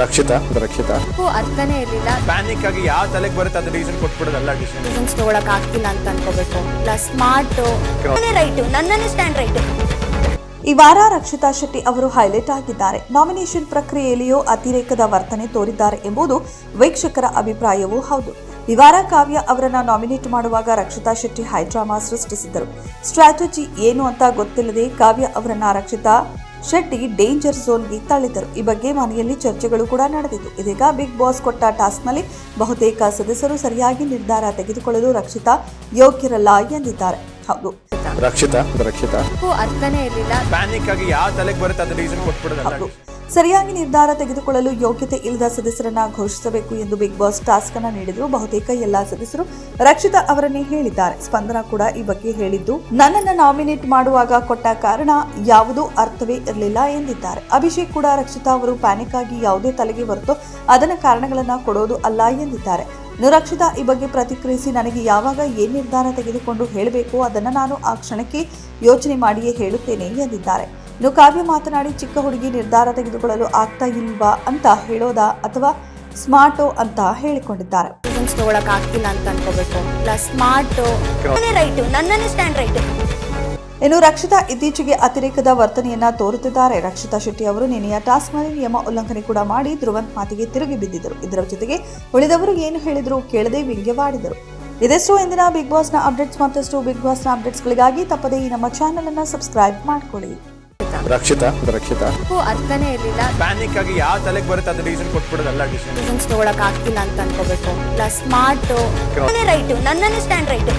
ರಕ್ಷಿತಾ ಅರ್ಥನೇ ಇರಲಿಲ್ಲ. ಪ್ಯಾನಿಕ್ ಆಗಿ ಯಾವ ತಲೆಗೆ ಬರುತ್ತೆ ಅದು ರೀಸನ್ ಕೊಟ್ಬಿಡೋದಲ್ಲ. ಡಿಸಿಷನ್ಸ್ ತಗೊಳಕ್ ಆಗ್ತಿಲ್ಲ ಅಂತ ಅನ್ಕೋಬೇಕು. ಪ್ಲಸ್ ಸ್ಮಾರ್ಟ್ ರೈಟ್, ನನ್ನನ್ನು ಸ್ಟ್ಯಾಂಡ್ ರೈಟ್. ಈ ವಾರ ರಕ್ಷಿತಾ ಶೆಟ್ಟಿ ಅವರು ಹೈಲೈಟ್ ಆಗಿದ್ದಾರೆ. ನಾಮಿನೇಷನ್ ಪ್ರಕ್ರಿಯೆಯಲ್ಲಿಯೂ ಅತಿರೇಕದ ವರ್ತನೆ ತೋರಿದ್ದಾರೆ ಎಂಬುದು ವೀಕ್ಷಕರ ಅಭಿಪ್ರಾಯವೂ ಹೌದು. ಈ ವಾರ ಕಾವ್ಯ ಅವರನ್ನ ನಾಮಿನೇಟ್ ಮಾಡುವಾಗ ರಕ್ಷಿತಾ ಶೆಟ್ಟಿ ಹೈಡ್ರಾಮಾ ಸೃಷ್ಟಿಸಿದರು. ಸ್ಟ್ರಾಟಜಿ ಏನು ಅಂತ ಗೊತ್ತಿಲ್ಲದೆ ಕಾವ್ಯ ಅವರನ್ನ ರಕ್ಷಿತಾ ಶೆಟ್ಟಿ ಡೇಂಜರ್ ಝೋನ್ಗೆ ತಳ್ಳಿದರು. ಈ ಬಗ್ಗೆ ಮನೆಯಲ್ಲಿ ಚರ್ಚೆಗಳು ಕೂಡ ನಡೆದಿತ್ತು. ಇದೀಗ ಬಿಗ್ ಬಾಸ್ ಕೊಟ್ಟ ಟಾಸ್ಕ್ನಲ್ಲಿ ಬಹುತೇಕ ಸದಸ್ಯರು ಸರಿಯಾಗಿ ನಿರ್ಧಾರ ತೆಗೆದುಕೊಳ್ಳಲು ರಕ್ಷಿತಾ ಯೋಗ್ಯರಲ್ಲ ಎಂದಿದ್ದಾರೆ. ಹೌದು, ರಕ್ಷಿತಾ ಅರ್ಥನೇ ಇರಲಿಲ್ಲ. ಪ್ಯಾನಿಕ್ ಆಗಿ ಯಾವ ತಲೆಗೆ ಬರುತ್ತೆ ಅದು ರೀಸನ್ ಕೊಟ್ಬಿಡೋದಲ್ಲ. ಸರಿಯಾಗಿ ನಿರ್ಧಾರ ತೆಗೆದುಕೊಳ್ಳಲು ಯೋಗ್ಯತೆ ಇಲ್ಲದ ಸದಸ್ಯರನ್ನ ಘೋಷಿಸಬೇಕು ಎಂದು ಬಿಗ್ ಬಾಸ್ ಟಾಸ್ಕ್ ಅನ್ನು ನೀಡಿದ್ರು. ಬಹುತೇಕ ಎಲ್ಲಾ ಸದಸ್ಯರು ರಕ್ಷಿತಾ ಅವರನ್ನೇ ಹೇಳಿದ್ದಾರೆ. ಸ್ಪಂದನ ಕೂಡ ಈ ಬಗ್ಗೆ ಹೇಳಿದ್ದು, ನನ್ನನ್ನು ನಾಮಿನೇಟ್ ಮಾಡುವಾಗ ಕೊಟ್ಟ ಕಾರಣ ಯಾವುದೂ ಅರ್ಥವೇ ಇರಲಿಲ್ಲ ಎಂದಿದ್ದಾರೆ. ಅಭಿಷೇಕ್ ಕೂಡ ರಕ್ಷಿತಾ ಅವರು ಪ್ಯಾನಿಕ್ ಆಗಿ ಯಾವುದೇ ತಲೆಗೆ ಬರುತ್ತೋ ಅದನ್ನ ಕಾರಣಗಳನ್ನ ಕೊಡೋದು ಅಲ್ಲ ಎಂದಿದ್ದಾರೆ. ರಕ್ಷಿತಾ ಈ ಬಗ್ಗೆ ಪ್ರತಿಕ್ರಿಯಿಸಿ, ನನಗೆ ಯಾವಾಗ ಏನ್ ನಿರ್ಧಾರ ತೆಗೆದುಕೊಂಡು ಹೇಳಬೇಕು ಅದನ್ನ ನಾನು ಆ ಕ್ಷಣಕ್ಕೆ ಯೋಚನೆ ಮಾಡಿಯೇ ಹೇಳುತ್ತೇನೆ ಎಂದಿದ್ದಾರೆ. ಕಾವ್ಯ ಮಾತನಾಡಿ, ಚಿಕ್ಕ ಹುಡುಗಿ ನಿರ್ಧಾರ ತೆಗೆದುಕೊಳ್ಳಲು ಆಗ್ತಾ ಇಲ್ವಾ ಅಂತ ಹೇಳೋದಾ ಅಥವಾ ಸ್ಮಾರ್ಟೋ ಅಂತ ಹೇಳಿಕೊಂಡಿದ್ದಾರೆ. ಡಿಸಿಷನ್ಸ್ ತಗೊಳಕ್ ಆಗ್ತಿಲ್ಲ ಅಂತ ಅನ್ಕೋಬೇಕು. ಪ್ಲಸ್ ಸ್ಮಾರ್ಟ್ ರೈಟ್, ನನ್ನನ್ನು ಸ್ಟ್ಯಾಂಡ್ ರೈಟ್. ಇನ್ನು ರಕ್ಷಿತಾ ಇತ್ತೀಚೆಗೆ ಅತಿರೇಕದ ವರ್ತನೆಯನ್ನ ತೋರುತ್ತಿದ್ದಾರೆ. ರಕ್ಷಿತಾ ಶೆಟ್ಟಿ ಅವರು ನಿನ್ನೆಯ ಟಾಸ್ಕ್ನಲ್ಲಿ ನಿಯಮ ಉಲ್ಲಂಘನೆ ಕೂಡ ಮಾಡಿ ಧ್ರುವಂತ್ ಮಾತಿಗೆ ತಿರುಗಿ ಬಿದ್ದಿದ್ದರು. ಇದರ ಜೊತೆಗೆ ಉಳಿದವರು ಏನು ಹೇಳಿದ್ರು ಕೇಳದೆ ವ್ಯಂಗ್ಯವಾಡಿದರು. ಇದೆಷ್ಟು ಇಂದಿನ ಬಿಗ್ ಬಾಸ್ನ ಅಪ್ಡೇಟ್ಸ್. ಮತ್ತಷ್ಟು ಬಿಗ್ ಬಾಸ್ನ ಅಪ್ಡೇಟ್ಸ್ಗಳಿಗಾಗಿ ತಪ್ಪದೇ ಈ ನಮ್ಮ ಚಾನೆಲ್ ಅನ್ನ ಸಬ್ಸ್ಕ್ರೈಬ್ ಮಾಡ್ಕೊಳ್ಳಿ. ರಕ್ಷಿತಾ ಅರ್ಥನೇ ಇರಲಿಲ್ಲ. ಪ್ಯಾನಿಕ್ ಆಗಿ ಯಾವ ತಲೆಗೆ ಬರುತ್ತೆ ಅದು ರೀಸನ್ ಕೊಟ್ಬಿಡೋದಲ್ಲ. ಡಿಸಿಷನ್ಸ್ ತಗೊಳಕ್ ಆಗ್ತಿಲ್ಲ ಅಂತ ಅನ್ಕೋಬೇಕು. ಪ್ಲಸ್ ಸ್ಮಾರ್ಟ್ ರೈಟ್, ನನ್ನನ್ನು ಸ್ಟ್ಯಾಂಡ್ ರೈಟ್.